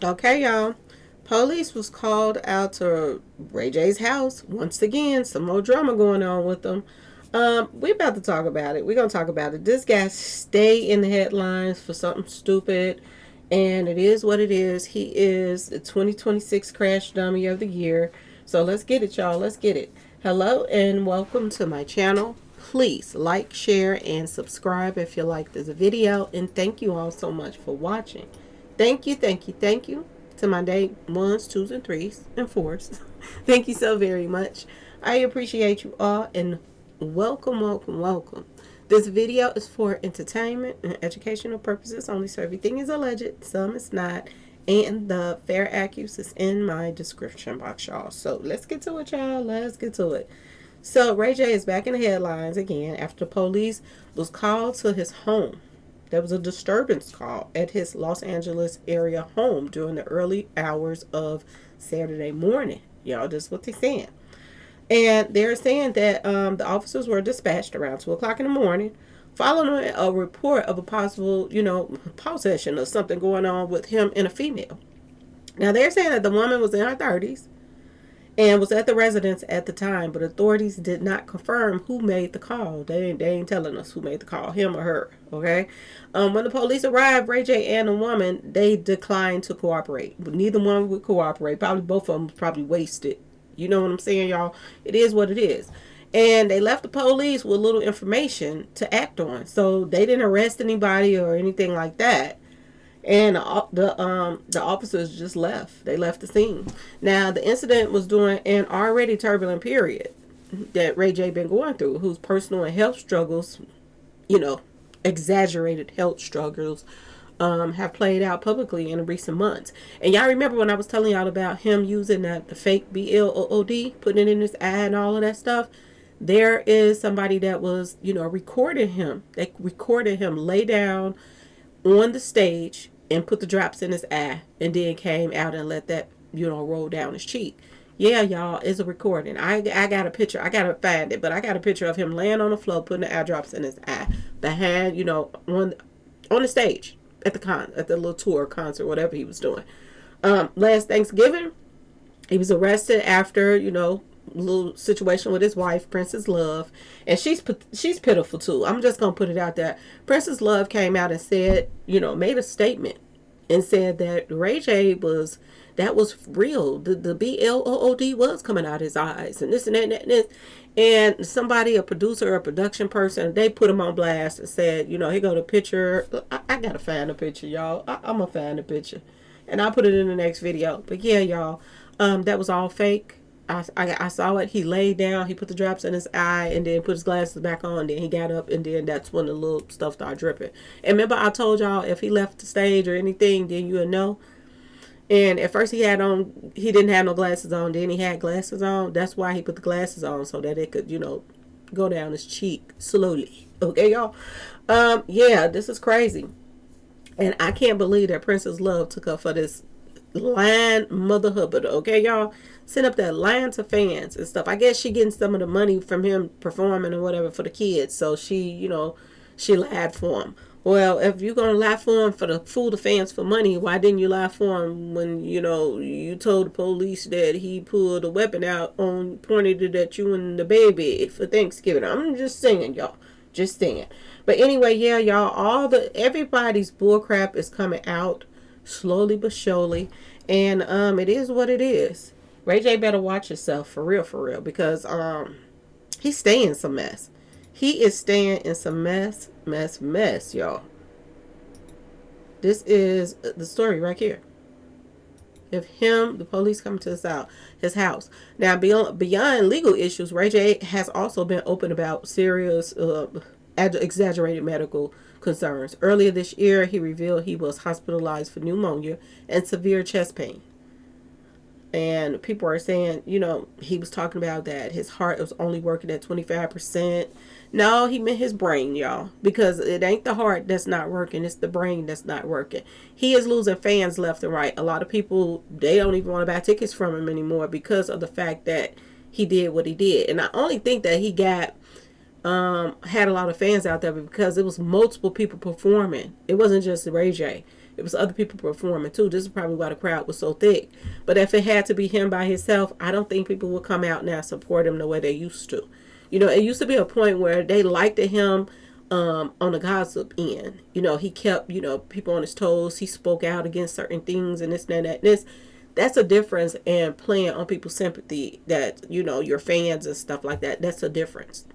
Okay, y'all. Police was called out to Ray J's house. Once again, some more drama going on with them. We about to talk about it. We're gonna talk about it. This guy stay in the headlines for something stupid, and it is what it is. He is the 2026 Crash Dummy of the Year. So let's get it, y'all. Let's get it. Hello and welcome to my channel. Please like, share, and subscribe if you like this video. And thank you all so much for watching. Thank you, thank you, thank you to my day ones, twos, and threes, and fours. Thank you so very much. I appreciate you all and welcome, welcome, welcome. This video is for entertainment and educational purposes only, so everything is alleged, some is not, and the fair accuracy is in my description box, y'all. So let's get to it, y'all. Let's get to it. So Ray J is back in the headlines again after police was called to his home. There was a disturbance call at his Los Angeles area home during the early hours of Saturday morning. Y'all, this is what they're saying. And they're saying that the officers were dispatched around 2 o'clock in the morning following a report of a possible, possession or something going on with him and a female. Now, they're saying that the woman was in her 30s and was at the residence at the time, but authorities did not confirm who made the call. They ain't telling us who made the call, him or her. Okay. When the police arrived, Ray J and the woman, they declined to cooperate. But neither one would cooperate. Probably both of them was probably wasted. You know what I'm saying, y'all? It is what it is. And they left the police with little information to act on. So they didn't arrest anybody or anything like that. And the officers just left. They left the scene. Now the incident was during an already turbulent period that Ray J been going through, whose personal and health struggles, exaggerated health struggles, have played out publicly in recent months. And y'all remember when I was telling y'all about him using the fake BLOOD, putting it in his eye and all of that stuff? There is somebody that was, recording him. They recorded him lay down on the stage and put the drops in his eye and then came out and let that, roll down his cheek. Yeah, y'all, it's a recording. I got a picture. I gotta find it, but I got a picture of him laying on the floor putting the eye drops in his eye behind, on the stage at the little tour concert, whatever he was doing. Last Thanksgiving, he was arrested after, little situation with his wife, Princess Love, and she's pitiful too. I'm just gonna put it out there. Princess Love came out and said, made a statement and said that Ray J was real. The BLOOD was coming out his eyes and this and that and this. And somebody, a producer or a production person, they put him on blast and said, he got a picture. I gotta find a picture, y'all. I'm gonna find a picture, and I'll put it in the next video. But yeah, y'all, that was all fake. I saw it. He laid down. He put the drops in his eye and then put his glasses back on. Then he got up and then that's when the little stuff started dripping. And remember I told y'all if he left the stage or anything, then you would know. And at first he didn't have no glasses on. Then he had glasses on. That's why he put the glasses on so that it could, go down his cheek slowly. Okay, y'all? Yeah, this is crazy. And I can't believe that Princess Love took up for this line mother hubbard. Okay, y'all, send up that line to fans and stuff. I guess she getting some of the money from him performing or whatever for the kids, so she she lied for him. Well, if you're gonna lie for him for the fool the fans for money, why didn't you lie for him when you told the police that he pulled a weapon out on pointed it at you and the baby for Thanksgiving? I'm just saying, y'all, just saying. But anyway, yeah, y'all, everybody's bullcrap is coming out slowly but surely, and it is what it is. Ray J better watch yourself for real, because he's staying in some mess. He is staying in some mess, y'all. This is the story right here. Of him, the police coming to his house. Now, beyond legal issues, Ray J has also been open about serious, exaggerated medical concerns. Earlier this year, he revealed he was hospitalized for pneumonia and severe chest pain. And people are saying, he was talking about that his heart was only working at 25%. No, he meant his brain, y'all. Because it ain't the heart that's not working. It's the brain that's not working. He is losing fans left and right. A lot of people, they don't even want to buy tickets from him anymore because of the fact that he did what he did. And I only think that he got had a lot of fans out there because it was multiple people performing. It wasn't just Ray J. It was other people performing too. This is probably why the crowd was so thick. But if it had to be him by himself, I don't think people would come out now and support him the way they used to. You know, it used to be a point where they liked him on the gossip end. You know, he kept, you know, people on his toes. He spoke out against certain things and this and that. This. That's a difference in playing on people's sympathy, that, you know, your fans and stuff like that. That's a difference.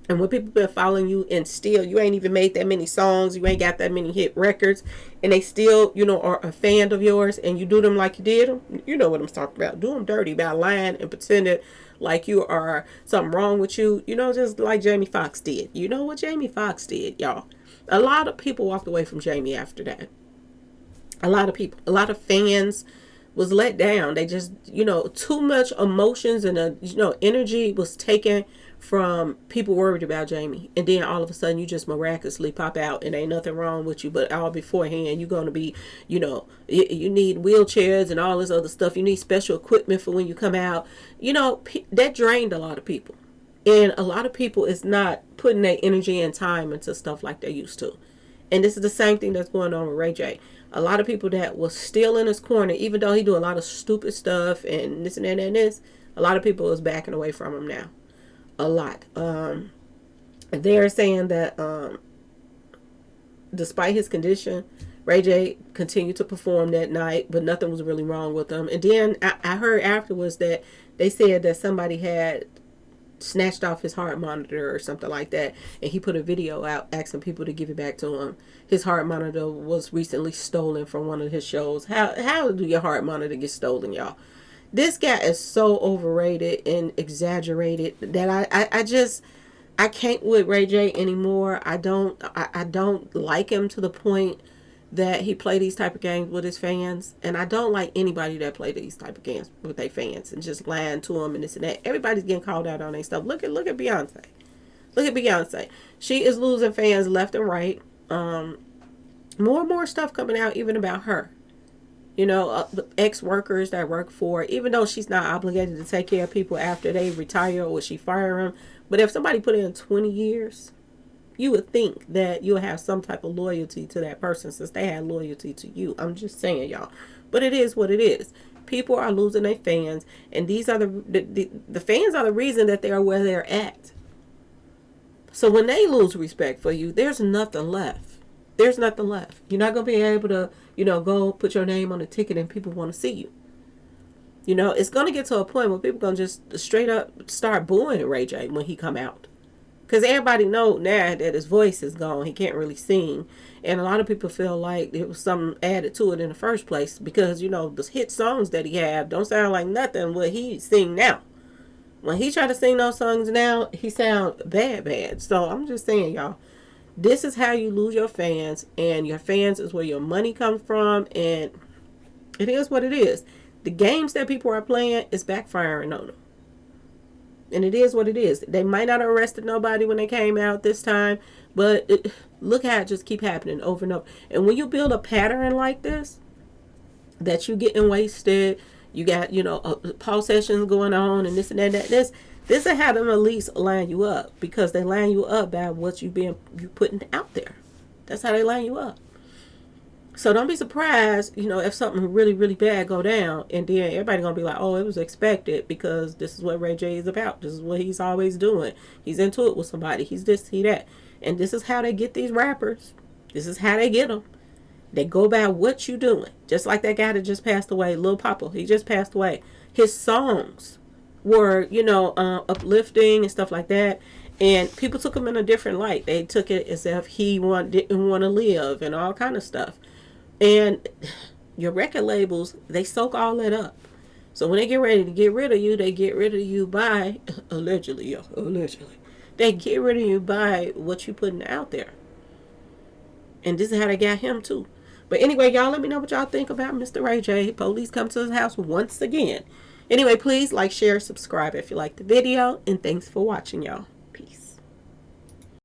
And when people been following you and still you ain't even made that many songs, you ain't got that many hit records, and they still, you know, are a fan of yours, and you do them like you did them, you know what I'm talking about. Do them dirty by lying and pretending like you are something wrong with you, you know, just like Jamie Foxx did. You know what Jamie Foxx did, y'all? A lot of people walked away from Jamie after that. A lot of people, a lot of fans was let down. They just, you know, too much emotions and you know, energy was taken from people worried about Jamie, and then all of a sudden you just miraculously pop out and ain't nothing wrong with you, but all beforehand you're going to be, you know, you need wheelchairs and all this other stuff. You need special equipment for when you come out. You know, that drained a lot of people, and a lot of people is not putting their energy and time into stuff like they used to. And this is the same thing that's going on with Ray J. A lot of people that was still in his corner, even though he do a lot of stupid stuff and this and that and this, a lot of people is backing away from him now. A lot. They're saying that despite his condition, Ray J continued to perform that night, but nothing was really wrong with him. And then I heard afterwards that they said that somebody had snatched off his heart monitor or something like that, and he put a video out asking people to give it back to him. His heart monitor was recently stolen from one of his shows. How do your heart monitor get stolen, y'all? This guy is so overrated and exaggerated that I can't with Ray J anymore. I don't like him to the point that he play these type of games with his fans, and I don't like anybody that play these type of games with their fans and just lying to them and this and that. Everybody's getting called out on their stuff. Look at Beyonce. Look at Beyonce. She is losing fans left and right. More and more stuff coming out even about her. You know, the ex-workers that work for her, even though she's not obligated to take care of people after they retire or she fire them. But if somebody put in 20 years, you would think that you'll have some type of loyalty to that person since they had loyalty to you. I'm just saying, y'all. But it is what it is. People are losing their fans, and these are the fans are the reason that they are where they're at. So when they lose respect for you, there's nothing left. There's nothing left. You're not going to be able to, you know, go put your name on a ticket and people want to see you. You know, it's going to get to a point where people going to just straight up start booing Ray J when he come out. Because everybody know now that his voice is gone. He can't really sing. And a lot of people feel like there was something added to it in the first place. Because, you know, the hit songs that he have don't sound like nothing what he sing now. When he try to sing those songs now, he sound bad. So I'm just saying, y'all. This is how you lose your fans. And your fans is where your money comes from. And it is what it is. The games that people are playing is backfiring on them. And it is what it is. They might not have arrested nobody when they came out this time. But look how it just keep happening over and over. And when you build a pattern like this, that you getting wasted, you got, you know, Paul sessions going on and this and that, this will have them at least line you up. Because they line you up by what you putting out there. That's how they line you up. So don't be surprised, you know, if something really, really bad go down, and then everybody gonna be like, oh, it was expected because this is what Ray J is about. This is what he's always doing. He's into it with somebody. He's this, he that. And this is how they get these rappers. This is how they get them. They go by what you doing. Just like that guy that just passed away, Lil Papa. He just passed away. His songs were, you know, uplifting and stuff like that. And people took him in a different light. They took it as if he didn't want to live and all kind of stuff. And your record labels, they soak all that up. So when they get ready to get rid of you, they get rid of you by, allegedly, they get rid of you by what you putting out there. And this is how they got him too. But anyway, y'all, let me know what y'all think about Mr. Ray J. Police come to his house once again. Anyway, please like, share, subscribe if you like the video. And thanks for watching, y'all.